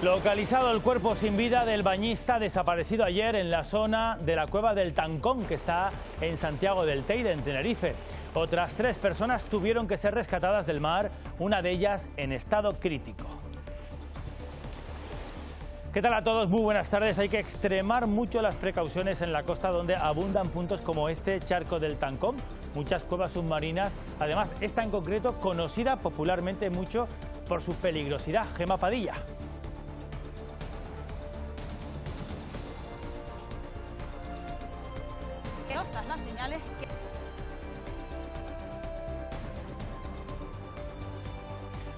Localizado el cuerpo sin vida del bañista desaparecido ayer en la zona de la cueva del Tancón, que está en Santiago del Teide, en Tenerife. Otras 3 personas tuvieron que ser rescatadas del mar, una de ellas en estado crítico. ¿Qué tal a todos? Muy buenas tardes. Hay que extremar mucho las precauciones en la costa, donde abundan puntos como este charco del Tancón, muchas cuevas submarinas. Además, esta en concreto conocida popularmente mucho por su peligrosidad. Gemma Padilla. Las señales que...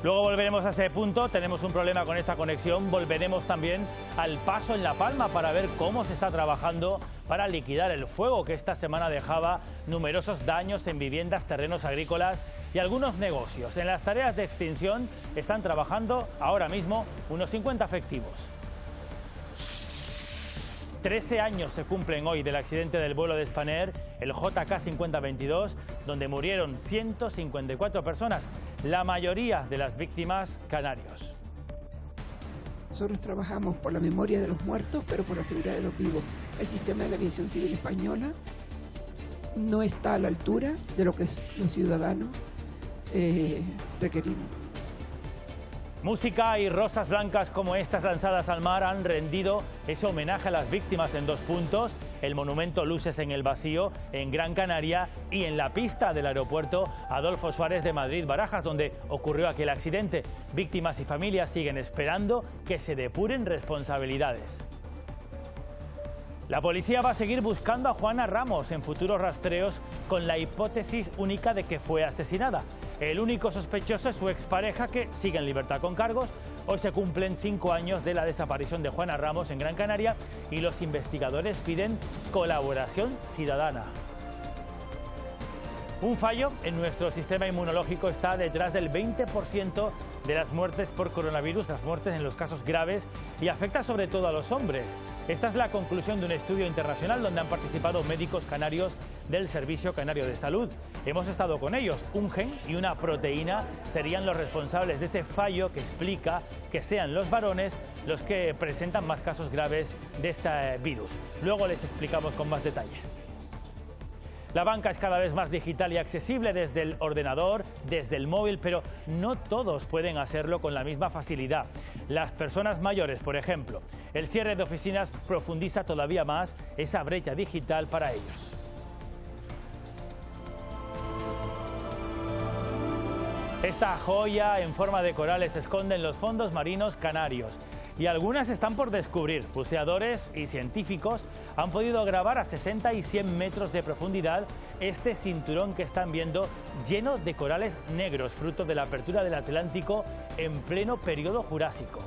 Luego volveremos a ese punto, tenemos un problema con esta conexión, volveremos también al paso en La Palma para ver cómo se está trabajando para liquidar el fuego que esta semana dejaba numerosos daños en viviendas, terrenos agrícolas y algunos negocios. En las tareas de extinción están trabajando ahora mismo unos 50 efectivos. 13 años se cumplen hoy del accidente del vuelo de Spanair, el JK 5022, donde murieron 154 personas, la mayoría de las víctimas canarios. Nosotros trabajamos por la memoria de los muertos, pero por la seguridad de los vivos. El sistema de la aviación civil española no está a la altura de lo que los ciudadanos requerimos. Música y rosas blancas como estas lanzadas al mar han rendido ese homenaje a las víctimas en 2 puntos, el monumento Luces en el Vacío, en Gran Canaria, y en la pista del aeropuerto Adolfo Suárez de Madrid-Barajas, donde ocurrió aquel accidente. Víctimas y familias siguen esperando que se depuren responsabilidades. La policía va a seguir buscando a Juana Ramos en futuros rastreos con la hipótesis única de que fue asesinada. El único sospechoso es su expareja, que sigue en libertad con cargos. Hoy se cumplen 5 años de la desaparición de Juana Ramos en Gran Canaria y los investigadores piden colaboración ciudadana. Un fallo en nuestro sistema inmunológico está detrás del 20% de las muertes por coronavirus, las muertes en los casos graves, y afecta sobre todo a los hombres. Esta es la conclusión de un estudio internacional donde han participado médicos canarios del Servicio Canario de Salud. Hemos estado con ellos. Un gen y una proteína serían los responsables de ese fallo que explica que sean los varones los que presentan más casos graves de este virus. Luego les explicamos con más detalle. La banca es cada vez más digital y accesible desde el ordenador, desde el móvil, pero no todos pueden hacerlo con la misma facilidad. Las personas mayores, por ejemplo. El cierre de oficinas profundiza todavía más esa brecha digital para ellos. Esta joya en forma de corales se esconde en los fondos marinos canarios. Y algunas están por descubrir. Buceadores y científicos han podido grabar a 60 y 100 metros de profundidad este cinturón que están viendo, lleno de corales negros, fruto de la apertura del Atlántico en pleno periodo Jurásico.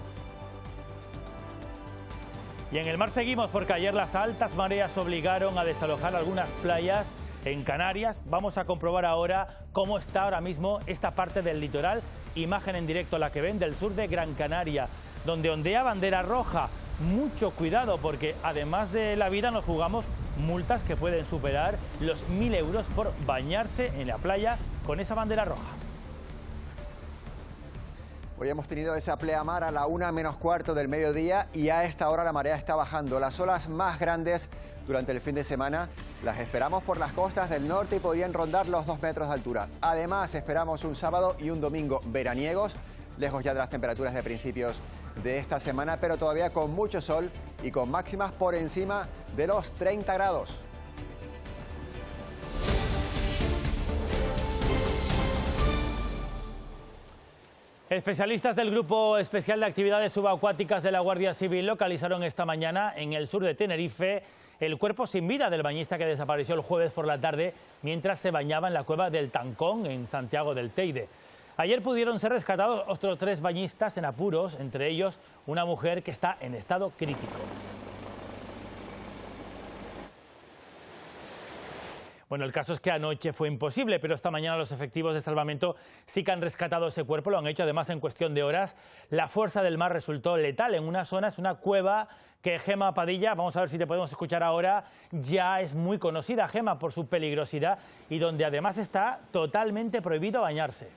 Y en el mar seguimos, porque ayer las altas mareas obligaron a desalojar algunas playas en Canarias. Vamos a comprobar ahora cómo está ahora mismo esta parte del litoral. Imagen en directo la que ven del sur de Gran Canaria, donde ondea bandera roja. Mucho cuidado, porque además de la vida nos jugamos multas que pueden superar los 1.000 euros por bañarse en la playa con esa bandera roja. Hoy hemos tenido esa pleamar a la 1 menos cuarto del mediodía y a esta hora la marea está bajando. Las olas más grandes durante el fin de semana las esperamos por las costas del norte y podrían rondar los 2 metros de altura. Además, esperamos un sábado y un domingo veraniegos, lejos ya de las temperaturas de principios de esta semana, pero todavía con mucho sol y con máximas por encima de los 30 grados. Especialistas del Grupo Especial de Actividades Subacuáticas de la Guardia Civil localizaron esta mañana en el sur de Tenerife el cuerpo sin vida del bañista que desapareció el jueves por la tarde mientras se bañaba en la cueva del Tancón, en Santiago del Teide. Ayer pudieron ser rescatados otros 3 bañistas en apuros, entre ellos una mujer que está en estado crítico. Bueno, el caso es que anoche fue imposible, pero esta mañana los efectivos de salvamento sí que han rescatado ese cuerpo, lo han hecho además en cuestión de horas. La fuerza del mar resultó letal en una zona, es una cueva que Gemma Padilla, vamos a ver si te podemos escuchar ahora, ya es muy conocida, Gemma, por su peligrosidad y donde además está totalmente prohibido bañarse.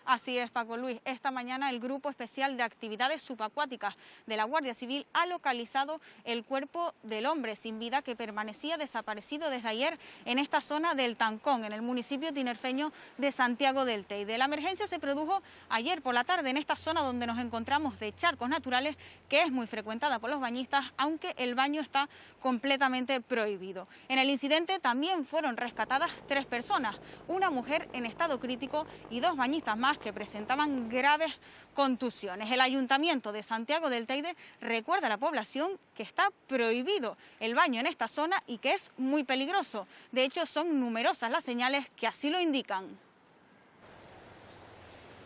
Así es, Paco Luis. Esta mañana el Grupo Especial de Actividades Subacuáticas de la Guardia Civil ha localizado el cuerpo del hombre sin vida que permanecía desaparecido desde ayer en esta zona del Tancón, en el municipio tinerfeño de Santiago del Teide. La emergencia se produjo ayer por la tarde en esta zona donde nos encontramos de charcos naturales, que es muy frecuentada por los bañistas, aunque el baño está completamente prohibido. En el incidente también fueron rescatadas 3 personas, una mujer en estado crítico y 2 bañistas más que presentaban graves contusiones. El Ayuntamiento de Santiago del Teide recuerda a la población que está prohibido el baño en esta zona y que es muy peligroso. De hecho, son numerosas las señales que así lo indican.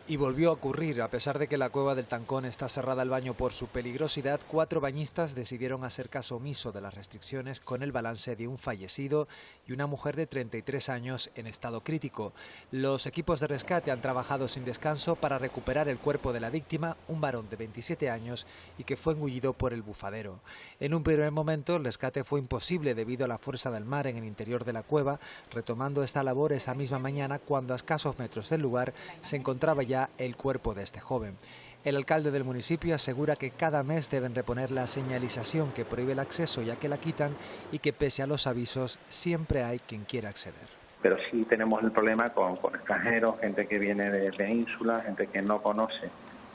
Y volvió a ocurrir. A pesar de que la cueva del Tancón está cerrada al baño por su peligrosidad, 4 bañistas decidieron hacer caso omiso de las restricciones, con el balance de un fallecido y una mujer de 33 años en estado crítico. Los equipos de rescate han trabajado sin descanso para recuperar el cuerpo de la víctima, un varón de 27 años y que fue engullido por el bufadero. En un primer momento el rescate fue imposible debido a la fuerza del mar en el interior de la cueva, retomando esta labor esta misma mañana cuando a escasos metros del lugar se encontraba ya el cuerpo de este joven. El alcalde del municipio asegura que cada mes deben reponer la señalización que prohíbe el acceso, ya que la quitan, y que pese a los avisos siempre hay quien quiera acceder. Pero sí tenemos el problema con extranjeros, gente que viene de ínsulas, gente que no conoce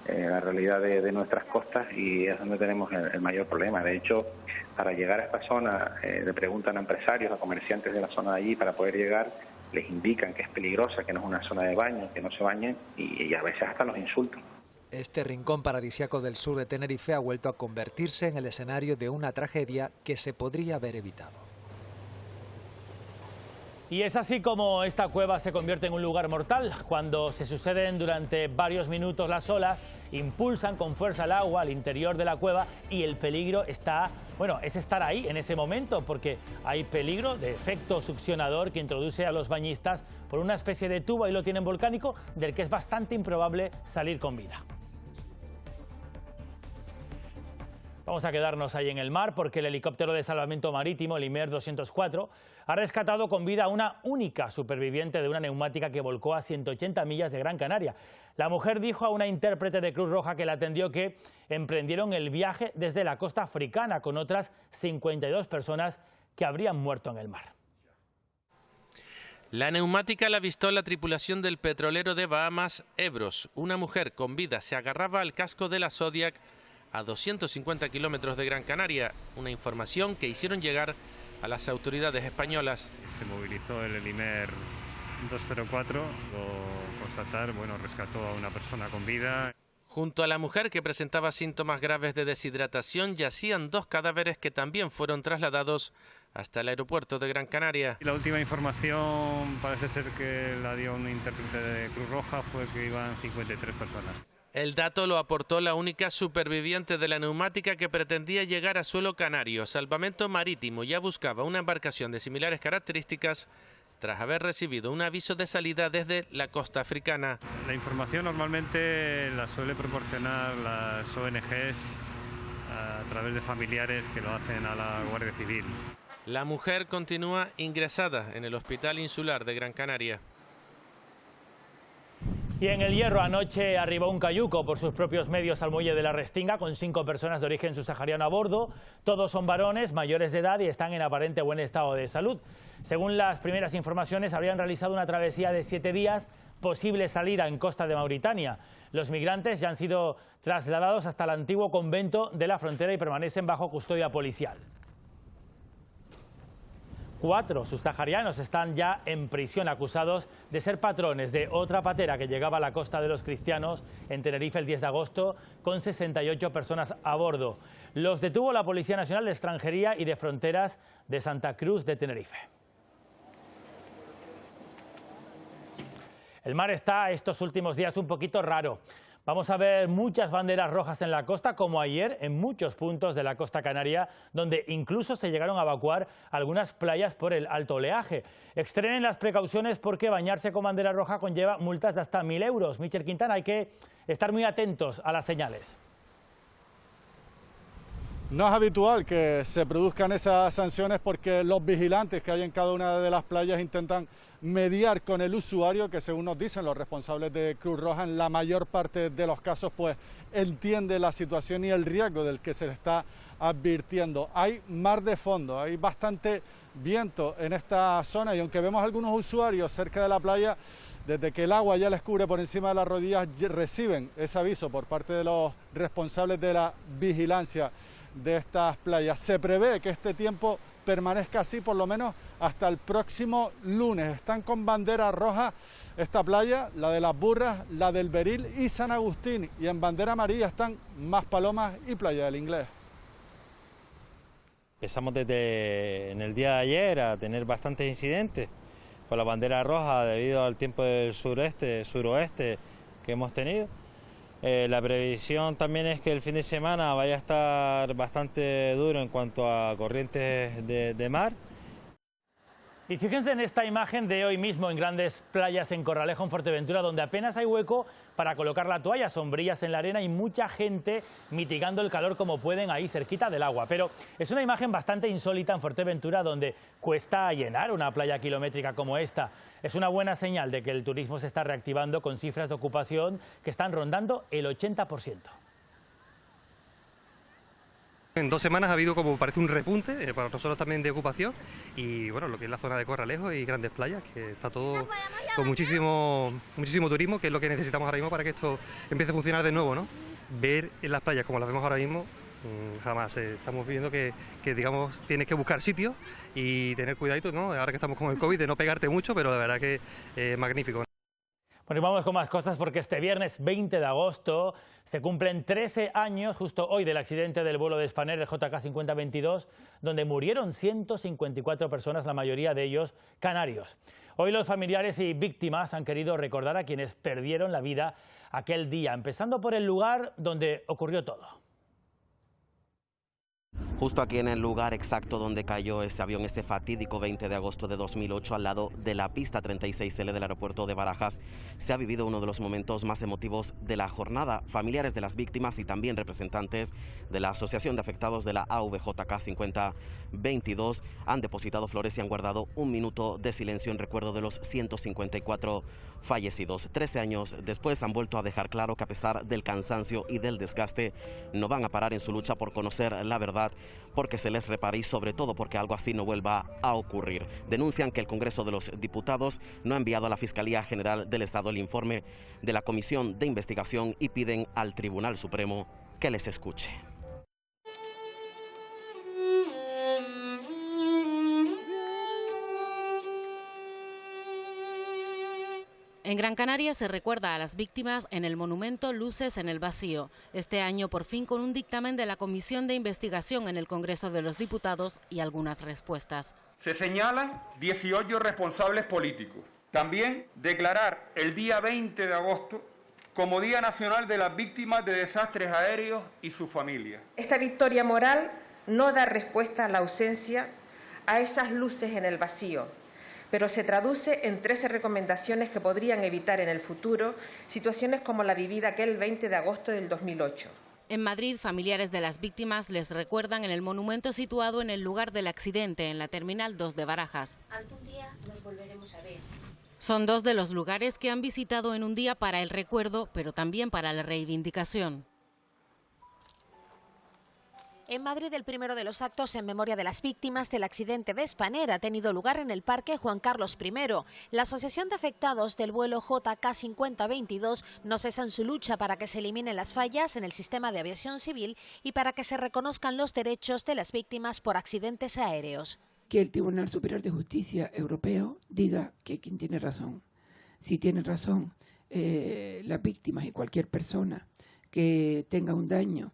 la realidad de nuestras costas, y es donde tenemos el mayor problema. De hecho, para llegar a esta zona le preguntan a empresarios, a comerciantes de la zona de allí para poder llegar, les indican que es peligrosa, que no es una zona de baño, que no se bañen, y a veces hasta los insultan. Este rincón paradisíaco del sur de Tenerife ha vuelto a convertirse en el escenario de una tragedia que se podría haber evitado. Y es así como esta cueva se convierte en un lugar mortal. Cuando se suceden durante varios minutos las olas, impulsan con fuerza el agua al interior de la cueva y el peligro está, es estar ahí en ese momento, porque hay peligro de efecto succionador que introduce a los bañistas por una especie de tubo, y lo tienen volcánico, del que es bastante improbable salir con vida. Vamos a quedarnos ahí en el mar porque el helicóptero de salvamento marítimo, el Imer 204, ha rescatado con vida a una única superviviente de una neumática que volcó a 180 millas de Gran Canaria. La mujer dijo a una intérprete de Cruz Roja que la atendió que emprendieron el viaje desde la costa africana con otras 52 personas que habrían muerto en el mar. La neumática la avistó la tripulación del petrolero de Bahamas, Ebros. Una mujer con vida se agarraba al casco de la Zodiac a 250 kilómetros de Gran Canaria, una información que hicieron llegar a las autoridades españolas. Se movilizó el Imer 204, constatar, rescató a una persona con vida. Junto a la mujer, que presentaba síntomas graves de deshidratación, yacían 2 cadáveres que también fueron trasladados hasta el aeropuerto de Gran Canaria. La última información parece ser que la dio un intérprete de Cruz Roja, fue que iban 53 personas. El dato lo aportó la única superviviente de la neumática, que pretendía llegar a suelo canario. Salvamento Marítimo ya buscaba una embarcación de similares características tras haber recibido un aviso de salida desde la costa africana. La información normalmente la suele proporcionar las ONGs a través de familiares que lo hacen a la Guardia Civil. La mujer continúa ingresada en el Hospital Insular de Gran Canaria. Y en el Hierro anoche arribó un cayuco por sus propios medios al muelle de la Restinga con 5 personas de origen subsahariano a bordo. Todos son varones mayores de edad y están en aparente buen estado de salud. Según las primeras informaciones, habrían realizado una travesía de 7 días, posible salida en costa de Mauritania. Los migrantes ya han sido trasladados hasta el antiguo convento de la frontera y permanecen bajo custodia policial. 4 subsaharianos están ya en prisión, acusados de ser patrones de otra patera que llegaba a la costa de los Cristianos en Tenerife el 10 de agosto con 68 personas a bordo. Los detuvo la Policía Nacional de Extranjería y de Fronteras de Santa Cruz de Tenerife. El mar está estos últimos días un poquito raro. Vamos a ver muchas banderas rojas en la costa, como ayer en muchos puntos de la costa canaria, donde incluso se llegaron a evacuar algunas playas por el alto oleaje. Extremen las precauciones porque bañarse con bandera roja conlleva multas de hasta 1.000 euros. Michel Quintana, hay que estar muy atentos a las señales. No es habitual que se produzcan esas sanciones porque los vigilantes que hay en cada una de las playas intentan mediar con el usuario, que según nos dicen los responsables de Cruz Roja, en la mayor parte de los casos pues entiende la situación y el riesgo del que se le está advirtiendo. Hay mar de fondo, hay bastante viento en esta zona y aunque vemos algunos usuarios cerca de la playa, desde que el agua ya les cubre por encima de las rodillas, reciben ese aviso por parte de los responsables de la vigilancia de estas playas. Se prevé que este tiempo permanezca así por lo menos hasta el próximo lunes. Están con bandera roja esta playa, la de Las Burras, la del Beril y San Agustín, y en bandera amarilla están Maspalomas y Playa del Inglés. Empezamos desde en el día de ayer a tener bastantes incidentes con la bandera roja debido al tiempo del suroeste que hemos tenido. La previsión también es que el fin de semana vaya a estar bastante duro en cuanto a corrientes de mar. Y fíjense en esta imagen de hoy mismo en Grandes Playas en Corralejo, en Fuerteventura, donde apenas hay hueco para colocar la toalla, sombrillas en la arena y mucha gente mitigando el calor como pueden ahí cerquita del agua. Pero es una imagen bastante insólita en Fuerteventura, donde cuesta llenar una playa kilométrica como esta. Es una buena señal de que el turismo se está reactivando con cifras de ocupación que están rondando el 80%. En 2 semanas ha habido, como parece, un repunte para nosotros también de ocupación y bueno, lo que es la zona de Corralejo y Grandes Playas, que está todo con muchísimo turismo, que es lo que necesitamos ahora mismo para que esto empiece a funcionar de nuevo, ¿no? Ver en las playas como las vemos ahora mismo, jamás. Estamos viendo que digamos, tienes que buscar sitios y tener cuidadito, ¿no? Ahora que estamos con el COVID, de no pegarte mucho, pero la verdad que es magnífico. Bueno, y vamos con más cosas porque este viernes 20 de agosto se cumplen 13 años, justo hoy, del accidente del vuelo de Spanair, el JK 5022, donde murieron 154 personas, la mayoría de ellos canarios. Hoy los familiares y víctimas han querido recordar a quienes perdieron la vida aquel día, empezando por el lugar donde ocurrió todo. Justo aquí en el lugar exacto donde cayó ese avión, ese fatídico 20 de agosto de 2008, al lado de la pista 36L del aeropuerto de Barajas, se ha vivido uno de los momentos más emotivos de la jornada. Familiares de las víctimas y también representantes de la Asociación de Afectados de la AVJK 5022 han depositado flores y han guardado un minuto de silencio en recuerdo de los 154 fallecidos. 13 años después han vuelto a dejar claro que a pesar del cansancio y del desgaste, no van a parar en su lucha por conocer la verdad, porque se les repare y sobre todo porque algo así no vuelva a ocurrir. Denuncian que el Congreso de los Diputados no ha enviado a la Fiscalía General del Estado el informe de la Comisión de Investigación y piden al Tribunal Supremo que les escuche. En Gran Canaria se recuerda a las víctimas en el monumento Luces en el Vacío. Este año, por fin, con un dictamen de la Comisión de Investigación en el Congreso de los Diputados y algunas respuestas. Se señalan 18 responsables políticos. También declarar el día 20 de agosto como Día Nacional de las Víctimas de Desastres Aéreos y sus familias. Esta victoria moral no da respuesta a la ausencia a esas luces en el vacío, pero se traduce en 13 recomendaciones que podrían evitar en el futuro situaciones como la vivida aquel 20 de agosto del 2008. En Madrid, familiares de las víctimas les recuerdan en el monumento situado en el lugar del accidente, en la Terminal 2 de Barajas. Algún día nos volveremos a ver. Son 2 de los lugares que han visitado en un día para el recuerdo, pero también para la reivindicación. En Madrid, el primero de los actos en memoria de las víctimas del accidente de Spanair ha tenido lugar en el Parque Juan Carlos I. La Asociación de Afectados del vuelo JK 5022 no cesa en su lucha para que se eliminen las fallas en el sistema de aviación civil y para que se reconozcan los derechos de las víctimas por accidentes aéreos. Que el Tribunal Superior de Justicia Europeo diga que quien tiene razón. Si tiene razón las víctimas y cualquier persona que tenga un daño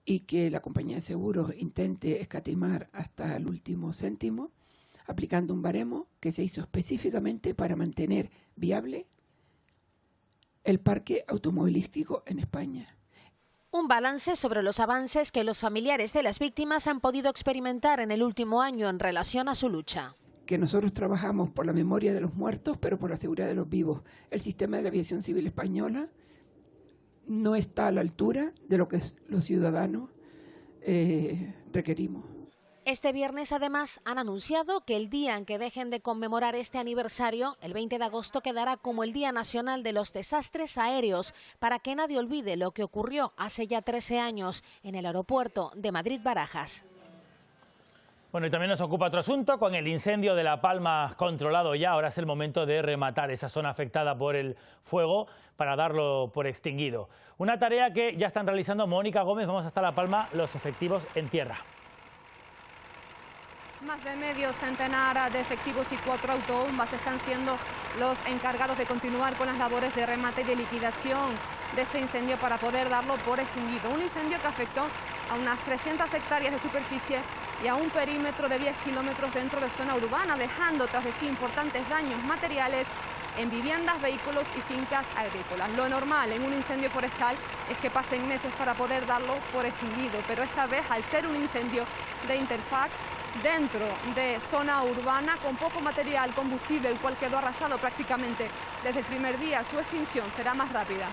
y que la compañía de seguros intente escatimar hasta el último céntimo, aplicando un baremo que se hizo específicamente para mantener viable el parque automovilístico en España. Un balance sobre los avances que los familiares de las víctimas han podido experimentar en el último año en relación a su lucha. Que nosotros trabajamos por la memoria de los muertos, pero por la seguridad de los vivos. El sistema de la aviación civil española no está a la altura de lo que los ciudadanos requerimos. Este viernes, además, han anunciado que el día en que dejen de conmemorar este aniversario, el 20 de agosto, quedará como el Día Nacional de los Desastres Aéreos, para que nadie olvide lo que ocurrió hace ya 13 años en el aeropuerto de Madrid-Barajas. Bueno, y también nos ocupa otro asunto, con el incendio de La Palma controlado ya. Ahora es el momento de rematar esa zona afectada por el fuego para darlo por extinguido. Una tarea que ya están realizando Mónica Gómez. Vamos hasta La Palma, los efectivos en tierra. Más de medio centenar de efectivos y 4 autobombas están siendo los encargados de continuar con las labores de remate y de liquidación de este incendio para poder darlo por extinguido. Un incendio que afectó a unas 300 hectáreas de superficie y a un perímetro de 10 kilómetros dentro de zona urbana, dejando tras de sí importantes daños materiales en viviendas, vehículos y fincas agrícolas. Lo normal en un incendio forestal es que pasen meses para poder darlo por extinguido, pero esta vez, al ser un incendio de interfaz dentro de zona urbana con poco material combustible, el cual quedó arrasado prácticamente desde el primer día, su extinción será más rápida.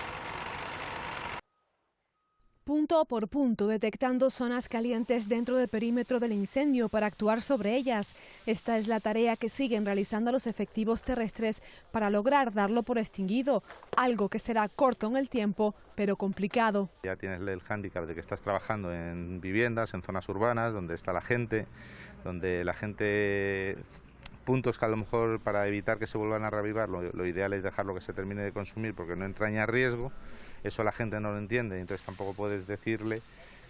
Punto por punto, detectando zonas calientes dentro del perímetro del incendio para actuar sobre ellas. Esta es la tarea que siguen realizando los efectivos terrestres para lograr darlo por extinguido, algo que será corto en el tiempo, pero complicado. Ya tienes el hándicap de que estás trabajando en viviendas, en zonas urbanas, donde está la gente, puntos que a lo mejor para evitar que se vuelvan a reavivar, lo ideal es dejarlo que se termine de consumir porque no entraña riesgo. Eso la gente no lo entiende, entonces tampoco puedes decirle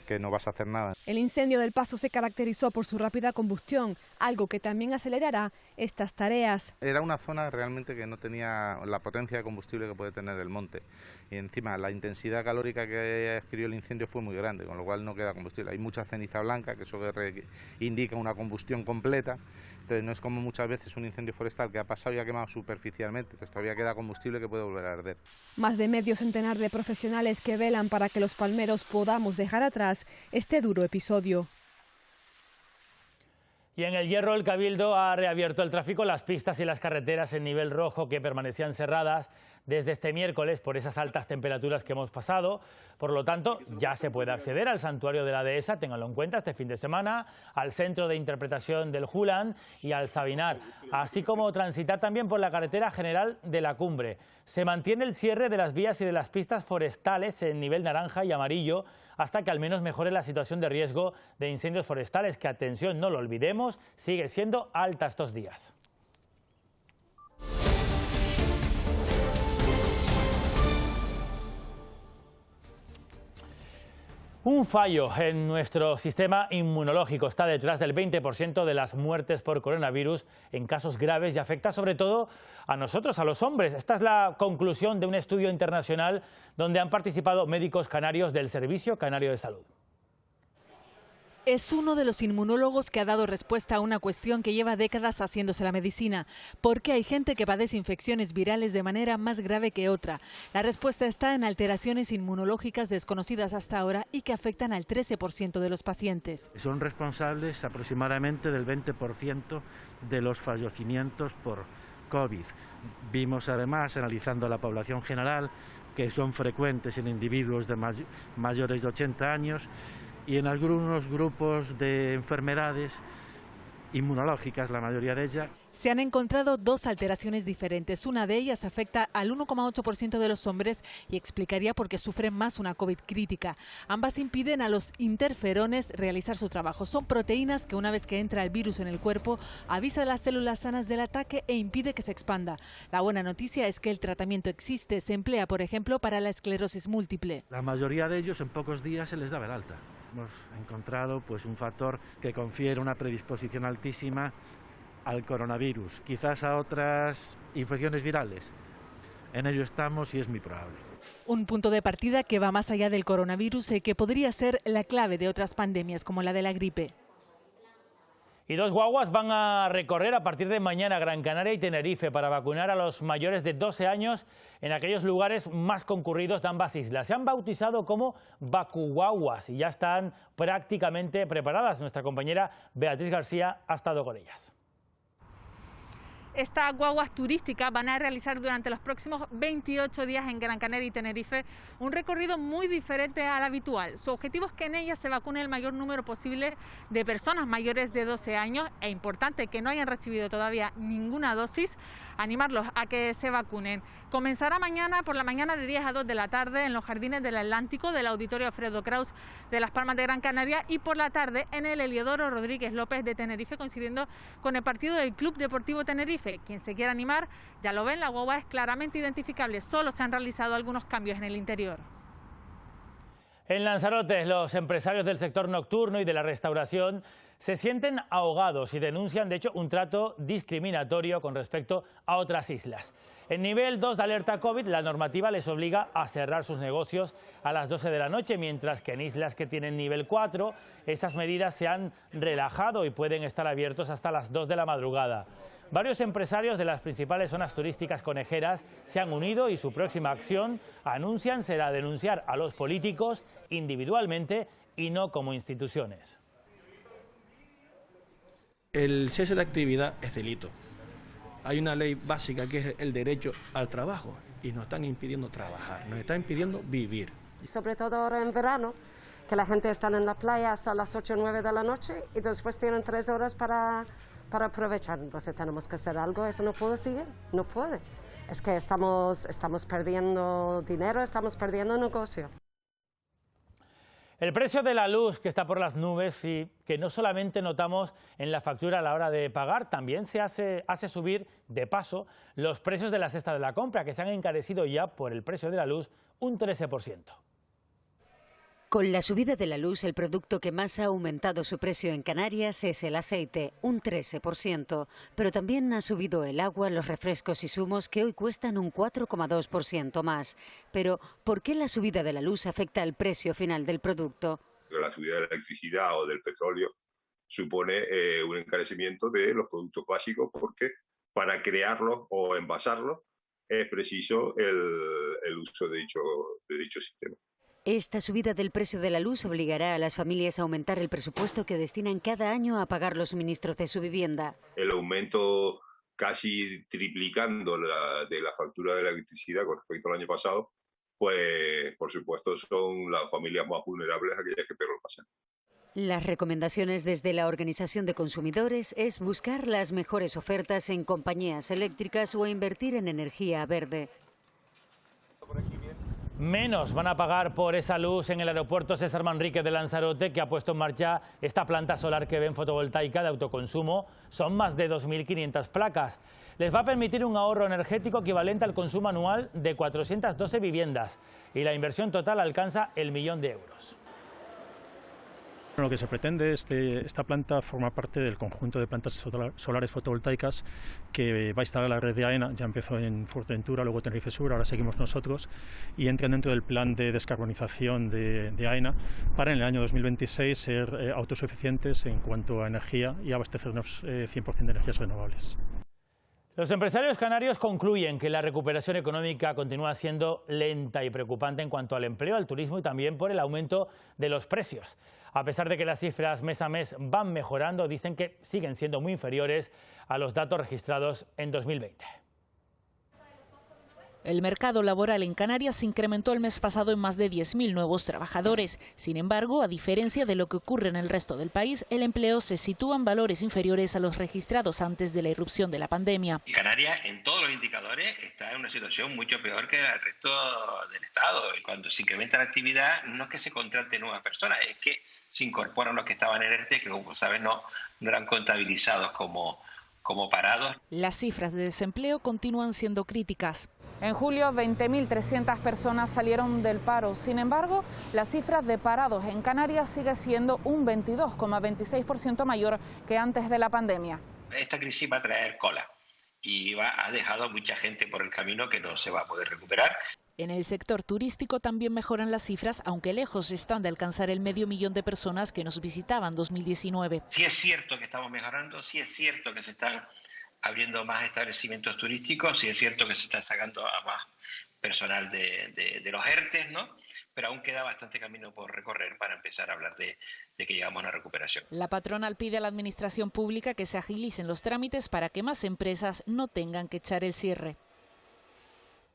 que no vas a hacer nada. El incendio del Paso se caracterizó por su rápida combustión, algo que también acelerará estas tareas. Era una zona realmente que no tenía la potencia de combustible que puede tener el monte. Y encima la intensidad calórica que adquirió el incendio fue muy grande, con lo cual no queda combustible. Hay mucha ceniza blanca, que eso indica una combustión completa. Entonces no es como muchas veces un incendio forestal que ha pasado y ha quemado superficialmente, entonces todavía queda combustible que puede volver a arder. Más de medio centenar de profesionales que velan para que los palmeros podamos dejar atrás este duro episodio. Y en El Hierro, el Cabildo ha reabierto el tráfico, las pistas y las carreteras en nivel rojo que permanecían cerradas desde este miércoles por esas altas temperaturas que hemos pasado. Por lo tanto, ya se puede acceder al santuario de la Dehesa, ténganlo en cuenta, este fin de semana, al centro de interpretación del Julan y al Sabinar, así como transitar también por la carretera general de la Cumbre. Se mantiene el cierre de las vías y de las pistas forestales en nivel naranja y amarillo hasta que al menos mejore la situación de riesgo de incendios forestales, que, atención, no lo olvidemos, sigue siendo alta estos días. Un fallo en nuestro sistema inmunológico está detrás del 20% de las muertes por coronavirus en casos graves y afecta sobre todo a nosotros, a los hombres. Esta es la conclusión de un estudio internacional donde han participado médicos canarios del Servicio Canario de Salud. Es uno de los inmunólogos que ha dado respuesta a una cuestión que lleva décadas haciéndose la medicina. ¿Por qué hay gente que padece infecciones virales de manera más grave que otra? La respuesta está en alteraciones inmunológicas desconocidas hasta ahora y que afectan al 13% de los pacientes. Son responsables aproximadamente del 20% de los fallecimientos por COVID. Vimos además, analizando la población general, que son frecuentes en individuos de mayores de 80 años, y en algunos grupos de enfermedades inmunológicas, la mayoría de ellas. Se han encontrado dos alteraciones diferentes. Una de ellas afecta al 1,8% de los hombres y explicaría por qué sufren más una COVID crítica. Ambas impiden a los interferones realizar su trabajo. Son proteínas que, una vez que entra el virus en el cuerpo, avisa a las células sanas del ataque e impide que se expanda. La buena noticia es que el tratamiento existe. Se emplea, por ejemplo, para la esclerosis múltiple. La mayoría de ellos en pocos días se les daba el alta. Hemos encontrado un factor que confiere una predisposición altísima al coronavirus, quizás a otras infecciones virales. En ello estamos y es muy probable. Un punto de partida que va más allá del coronavirus y que podría ser la clave de otras pandemias como la de la gripe. Y dos guaguas van a recorrer a partir de mañana Gran Canaria y Tenerife para vacunar a los mayores de 12 años en aquellos lugares más concurridos de ambas islas. Se han bautizado como vacuguaguas y ya están prácticamente preparadas. Nuestra compañera Beatriz García ha estado con ellas. Estas guaguas turísticas van a realizar durante los próximos 28 días en Gran Canaria y Tenerife un recorrido muy diferente al habitual. Su objetivo es que en ellas se vacune el mayor número posible de personas mayores de 12 años. Es importante que no hayan recibido todavía ninguna dosis, animarlos a que se vacunen. Comenzará mañana por la mañana de 10 a 2 de la tarde en los Jardines del Atlántico del Auditorio Alfredo Kraus de Las Palmas de Gran Canaria y por la tarde en el Heliodoro Rodríguez López de Tenerife, coincidiendo con el partido del Club Deportivo Tenerife. Quien se quiera animar, ya lo ven, la guagua es claramente identificable, solo se han realizado algunos cambios en el interior. En Lanzarote, los empresarios del sector nocturno y de la restauración se sienten ahogados y denuncian, de hecho, un trato discriminatorio con respecto a otras islas. En nivel 2 de alerta COVID, la normativa les obliga a cerrar sus negocios a las 12 de la noche, mientras que en islas que tienen nivel 4, esas medidas se han relajado y pueden estar abiertos hasta las 2 de la madrugada. Varios empresarios de las principales zonas turísticas conejeras se han unido y su próxima acción, anuncian, será denunciar a los políticos individualmente y no como instituciones. El cese de actividad es delito. Hay una ley básica que es el derecho al trabajo y nos están impidiendo trabajar, nos están impidiendo vivir. Sobre todo ahora en verano, que la gente está en la playa hasta las 8 o 9 de la noche y después tienen 3 horas para aprovechar. Entonces tenemos que hacer algo, eso no puede seguir, no puede. Es que estamos perdiendo dinero, estamos perdiendo negocio. El precio de la luz, que está por las nubes y que no solamente notamos en la factura a la hora de pagar, también se hace subir, de paso, los precios de la cesta de la compra, que se han encarecido ya por el precio de la luz un 13%. Con la subida de la luz, el producto que más ha aumentado su precio en Canarias es el aceite, un 13%, pero también ha subido el agua, los refrescos y zumos, que hoy cuestan un 4,2% más. Pero, ¿por qué la subida de la luz afecta al precio final del producto? La subida de la electricidad o del petróleo supone un encarecimiento de los productos básicos, porque para crearlos o envasarlos es preciso el uso de dicho sistema. Esta subida del precio de la luz obligará a las familias a aumentar el presupuesto que destinan cada año a pagar los suministros de su vivienda. El aumento casi triplicando de la factura de la electricidad con respecto al año pasado, pues por supuesto son las familias más vulnerables, aquellas que peor lo pasan. Las recomendaciones desde la Organización de Consumidores es buscar las mejores ofertas en compañías eléctricas o invertir en energía verde. Menos van a pagar por esa luz en el aeropuerto César Manrique de Lanzarote, que ha puesto en marcha esta planta solar que ven fotovoltaica de autoconsumo. Son más de 2.500 placas. Les va a permitir un ahorro energético equivalente al consumo anual de 412 viviendas y la inversión total alcanza el 1 millón de euros. Lo que se pretende es que esta planta forma parte del conjunto de plantas solares fotovoltaicas que va a instalar la red de AENA. Ya empezó en Fuerteventura, luego Tenerife Sur, ahora seguimos nosotros, y entran dentro del plan de descarbonización de AENA para en el año 2026 ser autosuficientes en cuanto a energía y abastecernos 100% de energías renovables. Los empresarios canarios concluyen que la recuperación económica continúa siendo lenta y preocupante en cuanto al empleo, al turismo y también por el aumento de los precios. A pesar de que las cifras mes a mes van mejorando, dicen que siguen siendo muy inferiores a los datos registrados en 2020. El mercado laboral en Canarias se incrementó el mes pasado en más de 10.000 nuevos trabajadores. Sin embargo, a diferencia de lo que ocurre en el resto del país, el empleo se sitúa en valores inferiores a los registrados antes de la irrupción de la pandemia. Canarias, en todos los indicadores, está en una situación mucho peor que el resto del Estado. Cuando se incrementa la actividad, no es que se contraten nuevas personas, es que se incorporan los que estaban en ERTE, que como sabes no eran contabilizados como parados. Las cifras de desempleo continúan siendo críticas. En julio, 20.300 personas salieron del paro. Sin embargo, la cifra de parados en Canarias sigue siendo un 22,26% mayor que antes de la pandemia. Esta crisis va a traer cola y ha dejado a mucha gente por el camino que no se va a poder recuperar. En el sector turístico también mejoran las cifras, aunque lejos están de alcanzar el 500.000 de personas que nos visitaban en 2019. Sí es cierto que estamos mejorando, sí es cierto que se están abriendo más establecimientos turísticos, sí es cierto que se está sacando a más personal de los ERTES, ¿no? pero aún queda bastante camino por recorrer para empezar a hablar de que llegamos a una recuperación. La patronal pide a la administración pública que se agilicen los trámites para que más empresas no tengan que echar el cierre.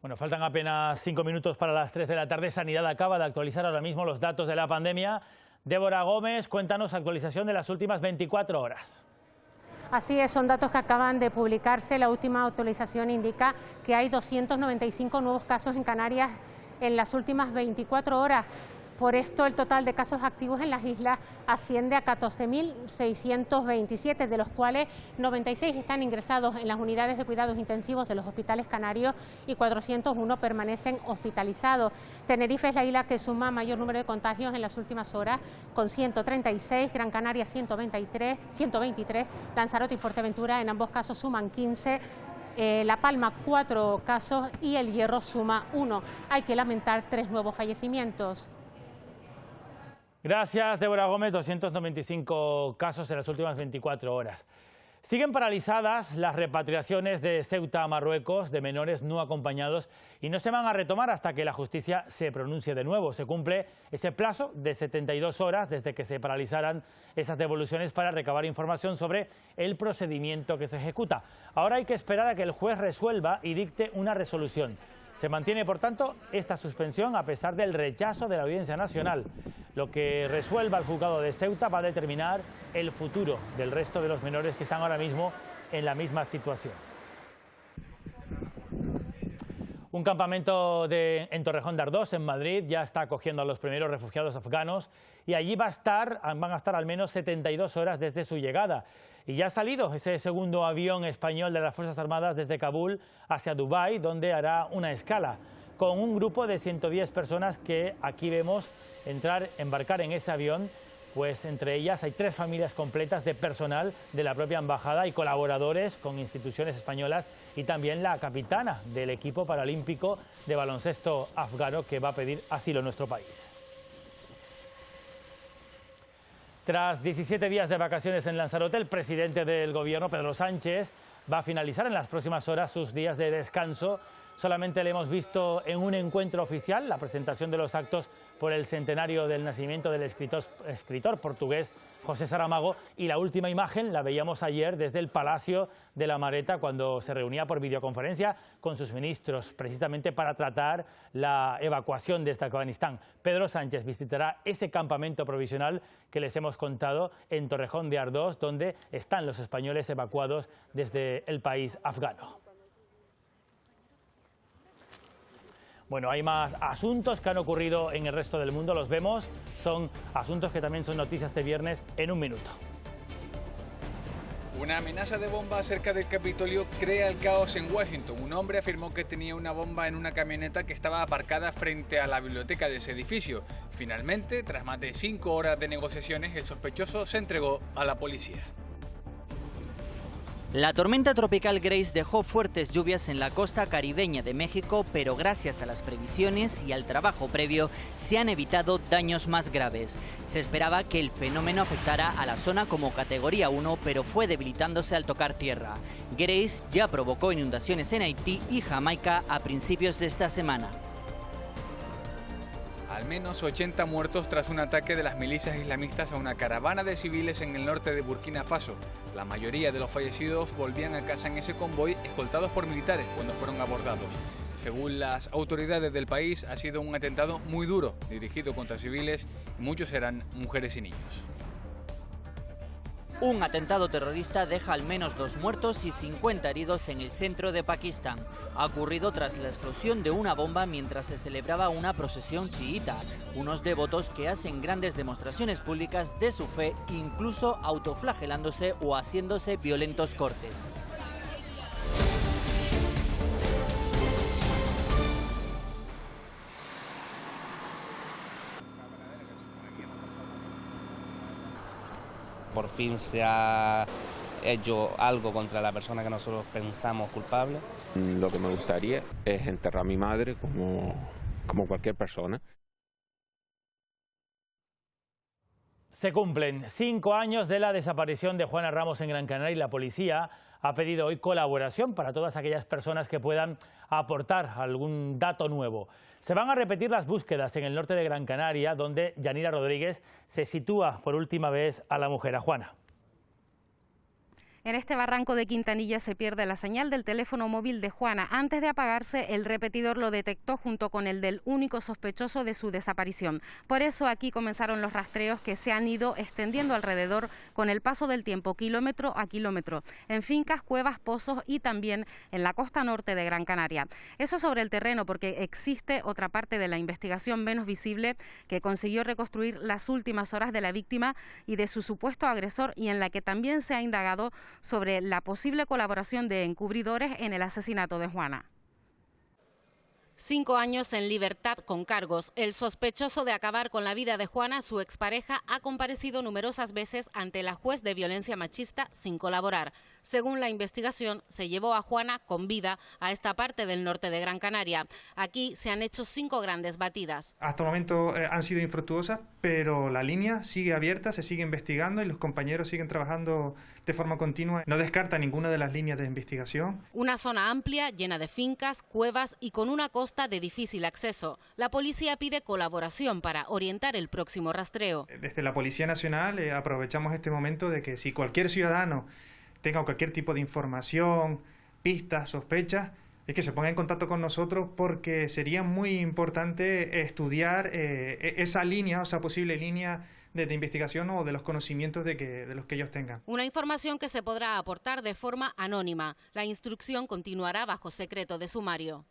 Bueno, faltan apenas 5 minutos para las 3 de la tarde. Sanidad acaba de actualizar ahora mismo los datos de la pandemia. Débora Gómez, cuéntanos actualización de las últimas 24 horas. Así es, son datos que acaban de publicarse. La última actualización indica que hay 295 nuevos casos en Canarias en las últimas 24 horas. Por esto, el total de casos activos en las islas asciende a 14.627, de los cuales 96 están ingresados en las unidades de cuidados intensivos de los hospitales canarios y 401 permanecen hospitalizados. Tenerife es la isla que suma mayor número de contagios en las últimas horas, con 136, Gran Canaria 123, Lanzarote y Fuerteventura en ambos casos suman 15, La Palma 4 casos y El Hierro suma 1. Hay que lamentar 3 nuevos fallecimientos. Gracias, Débora Gómez. 295 casos en las últimas 24 horas. Siguen paralizadas las repatriaciones de Ceuta a Marruecos de menores no acompañados y no se van a retomar hasta que la justicia se pronuncie de nuevo. Se cumple ese plazo de 72 horas desde que se paralizaran esas devoluciones para recabar información sobre el procedimiento que se ejecuta. Ahora hay que esperar a que el juez resuelva y dicte una resolución. Se mantiene, por tanto, esta suspensión a pesar del rechazo de la Audiencia Nacional. Lo que resuelva el juzgado de Ceuta va a determinar el futuro del resto de los menores que están ahora mismo en la misma situación. Un campamento en Torrejón de Ardoz, en Madrid, ya está acogiendo a los primeros refugiados afganos y allí van a estar al menos 72 horas desde su llegada. Y ya ha salido ese segundo avión español de las Fuerzas Armadas desde Kabul hacia Dubái, donde hará una escala, con un grupo de 110 personas que aquí vemos embarcar en ese avión. Pues entre ellas hay 3 familias completas de personal de la propia embajada y colaboradores con instituciones españolas y también la capitana del equipo paralímpico de baloncesto afgano que va a pedir asilo en nuestro país. Tras 17 días de vacaciones en Lanzarote, el presidente del gobierno, Pedro Sánchez, va a finalizar en las próximas horas sus días de descanso. Solamente le hemos visto en un encuentro oficial, la presentación de los actos por el centenario del nacimiento del escritor portugués José Saramago, y la última imagen la veíamos ayer desde el Palacio de la Mareta cuando se reunía por videoconferencia con sus ministros, precisamente para tratar la evacuación desde Afganistán. Pedro Sánchez visitará ese campamento provisional que les hemos contado en Torrejón de Ardoz, donde están los españoles evacuados desde el país afgano. Bueno, hay más asuntos que han ocurrido en el resto del mundo, los vemos, son asuntos que también son noticias este viernes en un minuto. Una amenaza de bomba cerca del Capitolio crea el caos en Washington. Un hombre afirmó que tenía una bomba en una camioneta que estaba aparcada frente a la biblioteca de ese edificio. Finalmente, tras más de 5 horas de negociaciones, el sospechoso se entregó a la policía. La tormenta tropical Grace dejó fuertes lluvias en la costa caribeña de México, pero gracias a las previsiones y al trabajo previo se han evitado daños más graves. Se esperaba que el fenómeno afectara a la zona como categoría 1, pero fue debilitándose al tocar tierra. Grace ya provocó inundaciones en Haití y Jamaica a principios de esta semana. Al menos 80 muertos tras un ataque de las milicias islamistas a una caravana de civiles en el norte de Burkina Faso. La mayoría de los fallecidos volvían a casa en ese convoy escoltados por militares cuando fueron abordados. Según las autoridades del país, ha sido un atentado muy duro, dirigido contra civiles, y muchos eran mujeres y niños. Un atentado terrorista deja al menos 2 muertos y 50 heridos en el centro de Pakistán. Ha ocurrido tras la explosión de una bomba mientras se celebraba una procesión chiita. Unos devotos que hacen grandes demostraciones públicas de su fe, incluso autoflagelándose o haciéndose violentos cortes. Por fin se ha hecho algo contra la persona que nosotros pensamos culpable. Lo que me gustaría es enterrar a mi madre como cualquier persona. Se cumplen 5 años de la desaparición de Juana Ramos en Gran Canaria y la policía ha pedido hoy colaboración para todas aquellas personas que puedan aportar algún dato nuevo. Se van a repetir las búsquedas en el norte de Gran Canaria, donde Yanira Rodríguez se sitúa por última vez a la mujer, a Juana. En este barranco de Quintanilla se pierde la señal del teléfono móvil de Juana. Antes de apagarse, el repetidor lo detectó junto con el del único sospechoso de su desaparición. Por eso aquí comenzaron los rastreos que se han ido extendiendo alrededor con el paso del tiempo, kilómetro a kilómetro, en fincas, cuevas, pozos y también en la costa norte de Gran Canaria. Eso sobre el terreno, porque existe otra parte de la investigación menos visible que consiguió reconstruir las últimas horas de la víctima y de su supuesto agresor, y en la que también se ha indagado sobre la posible colaboración de encubridores en el asesinato de Juana. 5 años en libertad con cargos. El sospechoso de acabar con la vida de Juana, su expareja, ha comparecido numerosas veces ante la juez de violencia machista sin colaborar. Según la investigación, se llevó a Juana con vida a esta parte del norte de Gran Canaria. Aquí se han hecho 5 grandes batidas. Hasta el momento han sido infructuosas, pero la línea sigue abierta, se sigue investigando y los compañeros siguen trabajando de forma continua. No descarta ninguna de las líneas de investigación. Una zona amplia, llena de fincas, cuevas y con una costa de difícil acceso. La policía pide colaboración para orientar el próximo rastreo. Desde la Policía Nacional aprovechamos este momento de que si cualquier ciudadano tenga cualquier tipo de información, pistas, sospechas, es que se ponga en contacto con nosotros, porque sería muy importante estudiar esa línea, o esa posible línea de investigación o de los conocimientos de los que ellos tengan. Una información que se podrá aportar de forma anónima. La instrucción continuará bajo secreto de sumario.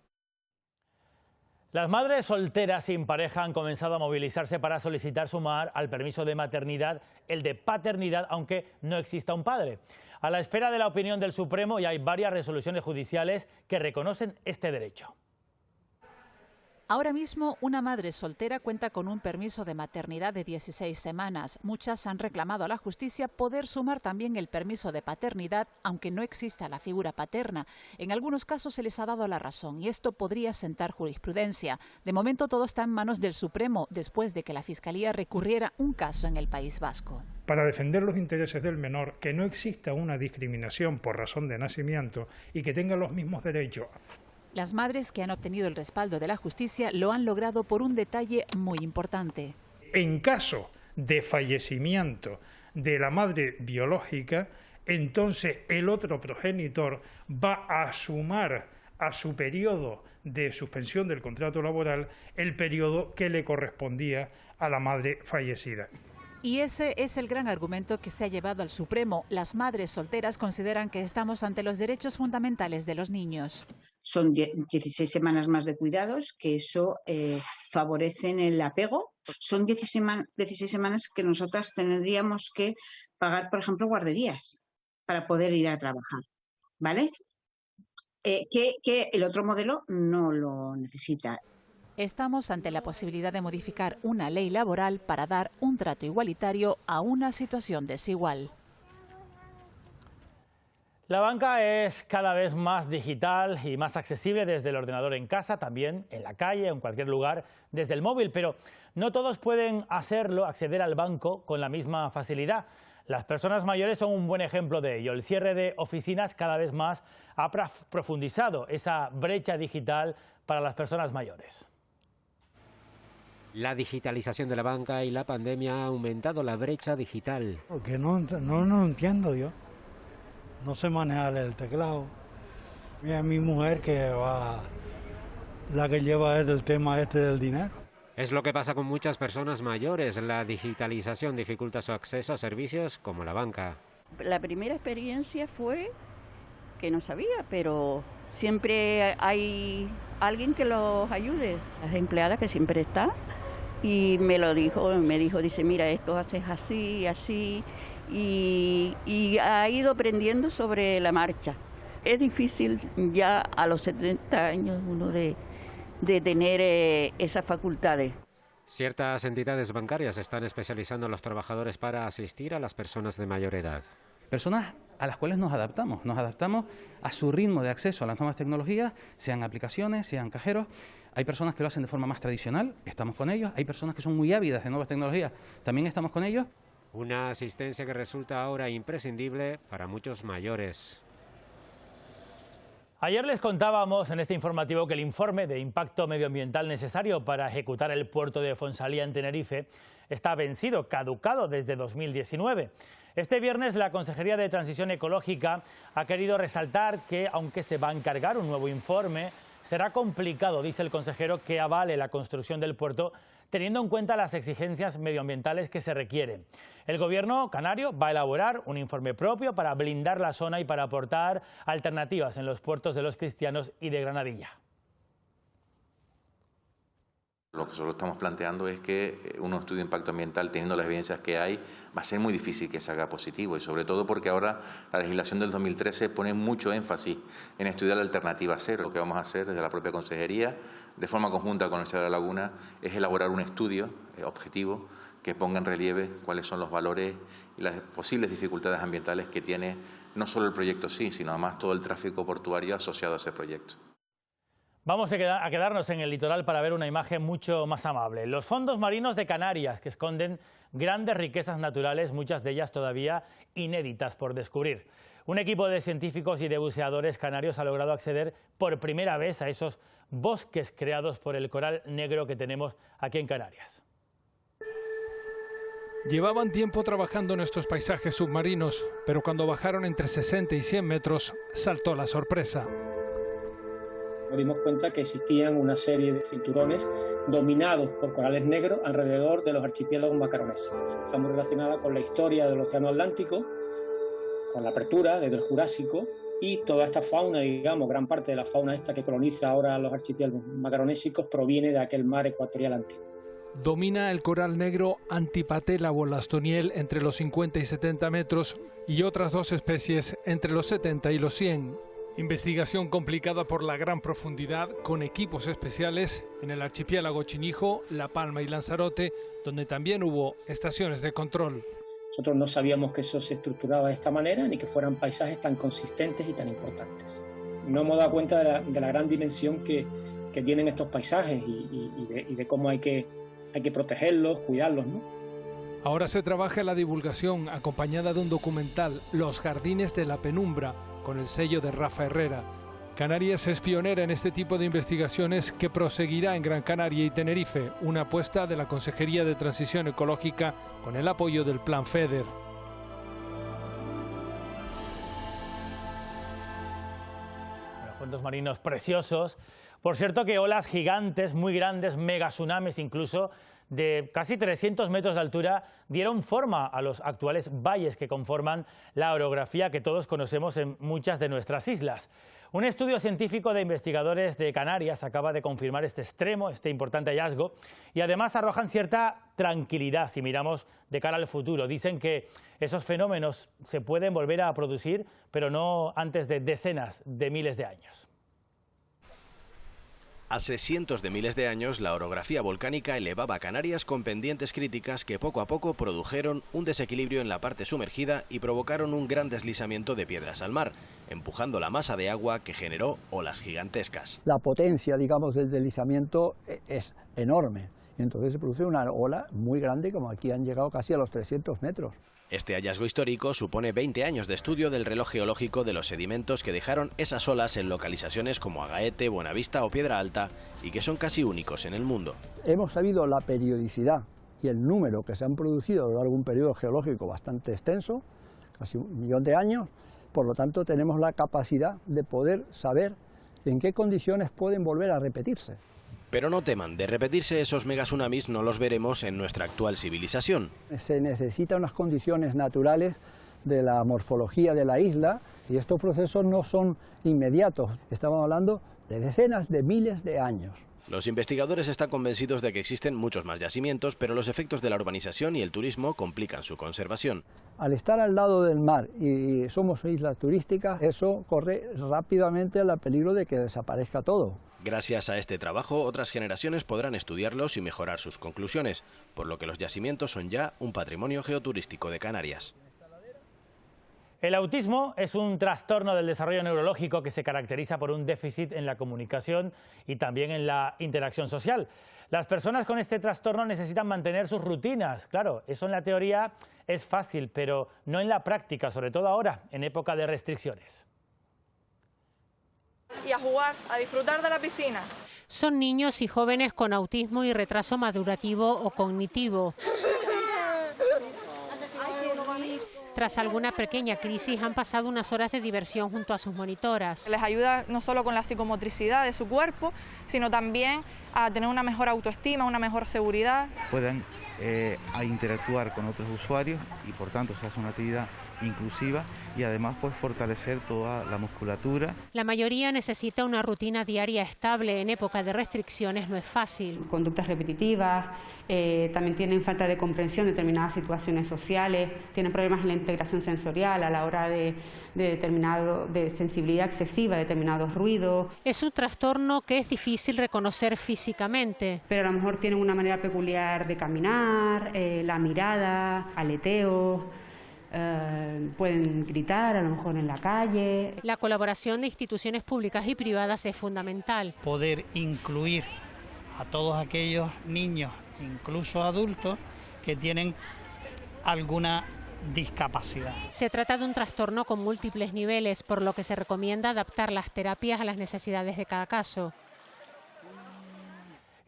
Las madres solteras sin pareja han comenzado a movilizarse para solicitar sumar al permiso de maternidad el de paternidad, aunque no exista un padre. A la espera de la opinión del Supremo, ya hay varias resoluciones judiciales que reconocen este derecho. Ahora mismo, una madre soltera cuenta con un permiso de maternidad de 16 semanas. Muchas han reclamado a la justicia poder sumar también el permiso de paternidad, aunque no exista la figura paterna. En algunos casos se les ha dado la razón y esto podría sentar jurisprudencia. De momento todo está en manos del Supremo, después de que la Fiscalía recurriera un caso en el País Vasco. Para defender los intereses del menor, que no exista una discriminación por razón de nacimiento y que tenga los mismos derechos. Las madres que han obtenido el respaldo de la justicia lo han logrado por un detalle muy importante. En caso de fallecimiento de la madre biológica, entonces el otro progenitor va a sumar a su periodo de suspensión del contrato laboral el periodo que le correspondía a la madre fallecida. Y ese es el gran argumento que se ha llevado al Supremo. Las madres solteras consideran que estamos ante los derechos fundamentales de los niños. Son 16 semanas más de cuidados, que eso favorecen el apego. Son 16 semanas que nosotras tendríamos que pagar, por ejemplo, guarderías para poder ir a trabajar, ¿vale? Que el otro modelo no lo necesita. Estamos ante la posibilidad de modificar una ley laboral para dar un trato igualitario a una situación desigual. La banca es cada vez más digital y más accesible desde el ordenador en casa, también en la calle o en cualquier lugar desde el móvil, pero no todos pueden acceder al banco con la misma facilidad. Las personas mayores son un buen ejemplo de ello. El cierre de oficinas cada vez más ha profundizado esa brecha digital para las personas mayores. La digitalización de la banca y la pandemia ha aumentado la brecha digital. Porque no entiendo yo. No sé manejar el teclado. Mira, mi mujer que va, la que lleva el tema del dinero. Es lo que pasa con muchas personas mayores. La digitalización dificulta su acceso a servicios como la banca. La primera experiencia fue que no sabía, pero siempre hay alguien que los ayude. La empleada que siempre está y me dijo, dice, mira, esto haces así, así. Y ha ido aprendiendo sobre la marcha. Es difícil ya a los 70 años uno de tener esas facultades. Ciertas entidades bancarias están especializando a los trabajadores para asistir a las personas de mayor edad. Personas a las cuales nos adaptamos a su ritmo de acceso a las nuevas tecnologías, sean aplicaciones, sean cajeros. Hay personas que lo hacen de forma más tradicional, estamos con ellos. Hay personas que son muy ávidas de nuevas tecnologías, también estamos con ellos. Una asistencia que resulta ahora imprescindible para muchos mayores. Ayer les contábamos en este informativo que el informe de impacto medioambiental necesario para ejecutar el puerto de Fonsalía en Tenerife está vencido, caducado desde 2019. Este viernes la Consejería de Transición Ecológica ha querido resaltar que, aunque se va a encargar un nuevo informe, será complicado, dice el consejero, que avale la construcción del puerto teniendo en cuenta las exigencias medioambientales que se requieren. El Gobierno canario va a elaborar un informe propio para blindar la zona y para aportar alternativas en los puertos de Los Cristianos y de Granadilla. Lo que nosotros estamos planteando es que un estudio de impacto ambiental, teniendo las evidencias que hay, va a ser muy difícil que salga positivo, y sobre todo porque ahora la legislación del 2013 pone mucho énfasis en estudiar la alternativa cero. Lo que vamos a hacer desde la propia Consejería, de forma conjunta con la Universidad de La Laguna, es elaborar un estudio objetivo que ponga en relieve cuáles son los valores y las posibles dificultades ambientales que tiene no solo el proyecto sí, sino además todo el tráfico portuario asociado a ese proyecto. Vamos a quedarnos en el litoral para ver una imagen mucho más amable. Los fondos marinos de Canarias, que esconden grandes riquezas naturales, muchas de ellas todavía inéditas por descubrir. Un equipo de científicos y de buceadores canarios ha logrado acceder por primera vez a esos bosques creados por el coral negro que tenemos aquí en Canarias. Llevaban tiempo trabajando en estos paisajes submarinos, pero cuando bajaron entre 60 y 100 metros, saltó la sorpresa. Nos dimos cuenta que existían una serie de cinturones dominados por corales negros alrededor de los archipiélagos macaronésicos. Está muy relacionada con la historia del Océano Atlántico, con la apertura desde el Jurásico, y toda esta fauna, digamos, gran parte de la fauna esta que coloniza ahora los archipiélagos macaronésicos proviene de aquel mar ecuatorial antiguo. Domina el coral negro Antipatela wollastonii entre los 50 y 70 metros y otras dos especies entre los 70 y los 100. Investigación complicada por la gran profundidad, con equipos especiales en el archipiélago Chinijo, La Palma y Lanzarote, donde también hubo estaciones de control. Nosotros no sabíamos que eso se estructuraba de esta manera, ni que fueran paisajes tan consistentes y tan importantes. No hemos dado cuenta de la gran dimensión que tienen estos paisajes y de cómo hay que protegerlos, cuidarlos, ¿no? Ahora se trabaja en la divulgación, acompañada de un documental, Los Jardines de la Penumbra, con el sello de Rafa Herrera. Canarias es pionera en este tipo de investigaciones que proseguirá en Gran Canaria y Tenerife, una apuesta de la Consejería de Transición Ecológica con el apoyo del Plan FEDER. Fondos marinos preciosos. Por cierto que olas gigantes, muy grandes, mega tsunamis incluso, de casi 300 metros de altura, dieron forma a los actuales valles que conforman la orografía que todos conocemos en muchas de nuestras islas. Un estudio científico de investigadores de Canarias acaba de confirmar este extremo, este importante hallazgo, y además arrojan cierta tranquilidad si miramos de cara al futuro. Dicen que esos fenómenos se pueden volver a producir, pero no antes de decenas de miles de años. Hace cientos de miles de años, la orografía volcánica elevaba a Canarias con pendientes críticas que poco a poco produjeron un desequilibrio en la parte sumergida y provocaron un gran deslizamiento de piedras al mar, empujando la masa de agua que generó olas gigantescas. La potencia, digamos, del deslizamiento es enorme, y entonces se produce una ola muy grande, como aquí han llegado casi a los 300 metros. Este hallazgo histórico supone 20 años de estudio del reloj geológico de los sedimentos que dejaron esas olas en localizaciones como Agaete, Buenavista o Piedra Alta y que son casi únicos en el mundo. Hemos sabido la periodicidad y el número que se han producido a lo largo de un periodo geológico bastante extenso, casi 1 millón de años, por lo tanto tenemos la capacidad de poder saber en qué condiciones pueden volver a repetirse. Pero no teman, de repetirse esos megatsunamis no los veremos en nuestra actual civilización. Se necesitan unas condiciones naturales de la morfología de la isla y estos procesos no son inmediatos, estamos hablando de decenas de miles de años. Los investigadores están convencidos de que existen muchos más yacimientos, pero los efectos de la urbanización y el turismo complican su conservación. Al estar al lado del mar y somos islas turísticas, eso corre rápidamente al peligro de que desaparezca todo. Gracias a este trabajo, otras generaciones podrán estudiarlos y mejorar sus conclusiones, por lo que los yacimientos son ya un patrimonio geoturístico de Canarias. El autismo es un trastorno del desarrollo neurológico que se caracteriza por un déficit en la comunicación y también en la interacción social. Las personas con este trastorno necesitan mantener sus rutinas. Claro, eso en la teoría es fácil, pero no en la práctica, sobre todo ahora, en época de restricciones. Y a jugar, a disfrutar de la piscina. Son niños y jóvenes con autismo y retraso madurativo o cognitivo. Tras alguna pequeña crisis, han pasado unas horas de diversión junto a sus monitoras. Les ayuda no solo con la psicomotricidad de su cuerpo, sino también a tener una mejor autoestima, una mejor seguridad. Puedan a interactuar con otros usuarios y por tanto se hace una actividad inclusiva y además pues fortalecer toda la musculatura. La mayoría necesita una rutina diaria estable. En época de restricciones no es fácil. Conductas repetitivas, también tienen falta de comprensión de determinadas situaciones sociales, tienen problemas en la integración sensorial a la hora de sensibilidad excesiva a determinados ruidos. Es un trastorno que es difícil reconocer físicamente. Pero a lo mejor tienen una manera peculiar de caminar, la mirada, aleteos. Pueden gritar a lo mejor en la calle. La colaboración de instituciones públicas y privadas es fundamental. Poder incluir a todos aquellos niños, incluso adultos, que tienen alguna discapacidad. Se trata de un trastorno con múltiples niveles, por lo que se recomienda adaptar las terapias a las necesidades de cada caso.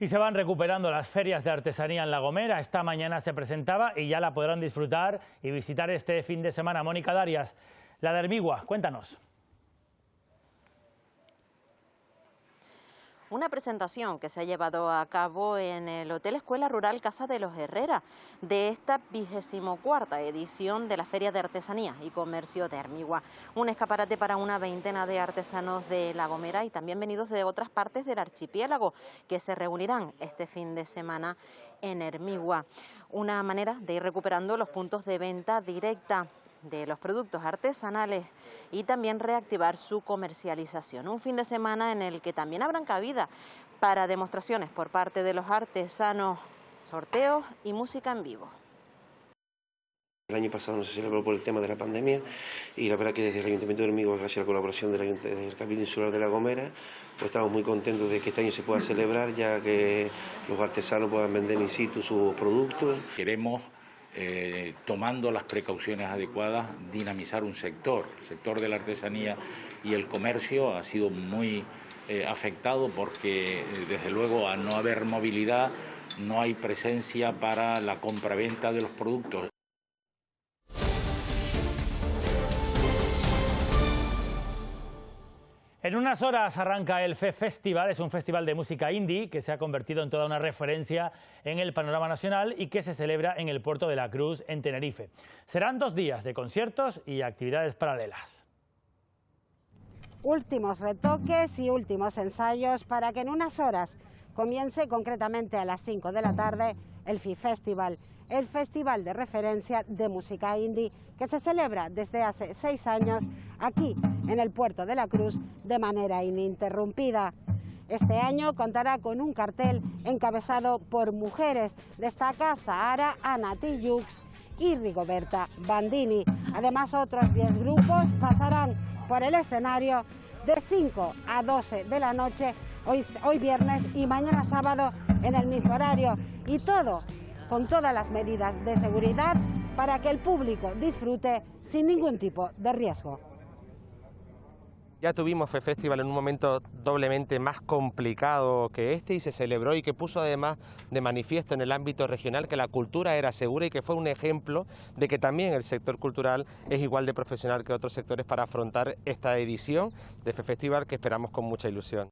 Y se van recuperando las ferias de artesanía en La Gomera. Esta mañana se presentaba y ya la podrán disfrutar y visitar este fin de semana. Mónica Darias, la de Hermigua, cuéntanos. Una presentación que se ha llevado a cabo en el Hotel Escuela Rural Casa de los Herrera de esta 24ª edición de la Feria de Artesanía y Comercio de Hermigua. Un escaparate para una veintena de artesanos de La Gomera y también venidos de otras partes del archipiélago que se reunirán este fin de semana en Hermigua. Una manera de ir recuperando los puntos de venta directa de los productos artesanales y también reactivar su comercialización. Un fin de semana en el que también habrán cabida para demostraciones por parte de los artesanos, sorteos y música en vivo. El año pasado no se celebró por el tema de la pandemia y la verdad que desde el Ayuntamiento de Hermigua, gracias a la colaboración del Cabildo Insular de La Gomera, pues estamos muy contentos de que este año se pueda celebrar, ya que los artesanos puedan vender in situ sus productos. Queremos, tomando las precauciones adecuadas, dinamizar un sector. El sector de la artesanía y el comercio ha sido muy afectado porque, desde luego, al no haber movilidad, no hay presencia para la compraventa de los productos. En unas horas arranca el FE Festival, es un festival de música indie que se ha convertido en toda una referencia en el panorama nacional y que se celebra en el Puerto de la Cruz, en Tenerife. Serán 2 días de conciertos y actividades paralelas. Últimos retoques y últimos ensayos para que en unas horas comience, concretamente a las 5 de la tarde, el FE Festival, el festival de referencia de música indie que se celebra desde hace 6 años aquí en el Puerto de la Cruz de manera ininterrumpida. Este año contará con un cartel encabezado por mujeres. Destaca Sahara, Anati Yux y Rigoberta Bandini. Además, otros 10 grupos pasarán por el escenario de 5 a 12 de la noche, hoy viernes y mañana sábado en el mismo horario. Y todo con todas las medidas de seguridad para que el público disfrute sin ningún tipo de riesgo. Ya tuvimos FE Festival en un momento doblemente más complicado que este y se celebró y que puso además de manifiesto en el ámbito regional que la cultura era segura y que fue un ejemplo de que también el sector cultural es igual de profesional que otros sectores para afrontar esta edición de FE Festival que esperamos con mucha ilusión.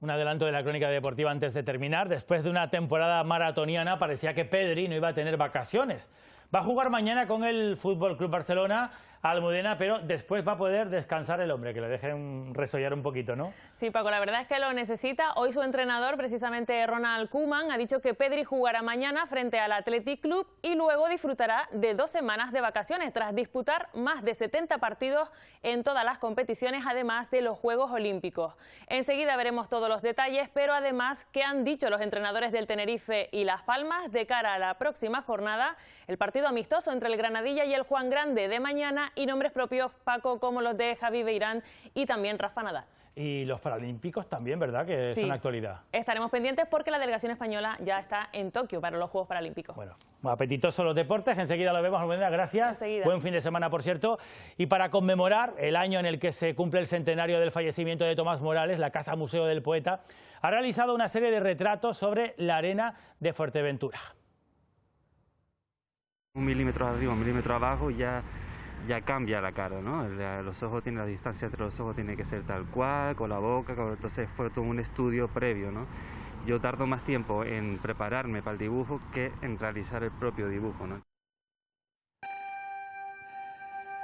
Un adelanto de la crónica deportiva antes de terminar. Después de una temporada maratoniana parecía que Pedri no iba a tener vacaciones. Va a jugar mañana con el FC Barcelona a Almudena, pero después va a poder descansar el hombre, que le dejen resollar un poquito, ¿no? Sí, Paco, la verdad es que lo necesita. Hoy su entrenador, precisamente Ronald Koeman, ha dicho que Pedri jugará mañana frente al Athletic Club y luego disfrutará de 2 semanas de vacaciones tras disputar más de 70 partidos en todas las competiciones, además de los Juegos Olímpicos. Enseguida veremos todos los detalles, pero además, ¿qué han dicho los entrenadores del Tenerife y Las Palmas de cara a la próxima jornada? El partido partido amistoso entre el Granadilla y el Juan Grande de mañana y nombres propios, Paco, como los de Javi Beirán y también Rafa Nadal. Y los paralímpicos también, ¿verdad?, que son actualidad. Estaremos pendientes porque la delegación española ya está en Tokio para los Juegos Paralímpicos. Bueno, apetitosos los deportes, enseguida lo vemos, Almudena, gracias. Enseguida. Buen fin de semana, por cierto. Y para conmemorar el año en el que se cumple el centenario del fallecimiento de Tomás Morales, la Casa Museo del Poeta ha realizado una serie de retratos sobre la arena de Fuerteventura. 1 milímetro arriba, 1 milímetro abajo, ya cambia la cara, ¿no? Los ojos tienen, la distancia entre los ojos tiene que ser tal cual, con la boca, entonces fue todo un estudio previo, ¿no? Yo tardo más tiempo en prepararme para el dibujo que en realizar el propio dibujo, ¿no?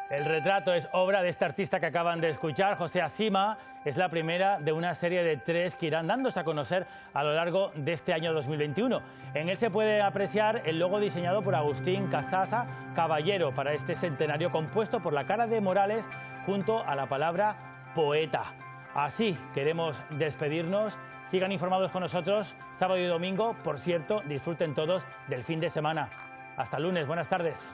El retrato es obra de este artista que acaban de escuchar, José Asima. Es la primera de una serie de 3 que irán dándose a conocer a lo largo de este año 2021. En él se puede apreciar el logo diseñado por Agustín Casasa Caballero para este centenario, compuesto por la cara de Morales junto a la palabra poeta. Así queremos despedirnos. Sigan informados con nosotros sábado y domingo. Por cierto, disfruten todos del fin de semana. Hasta lunes. Buenas tardes.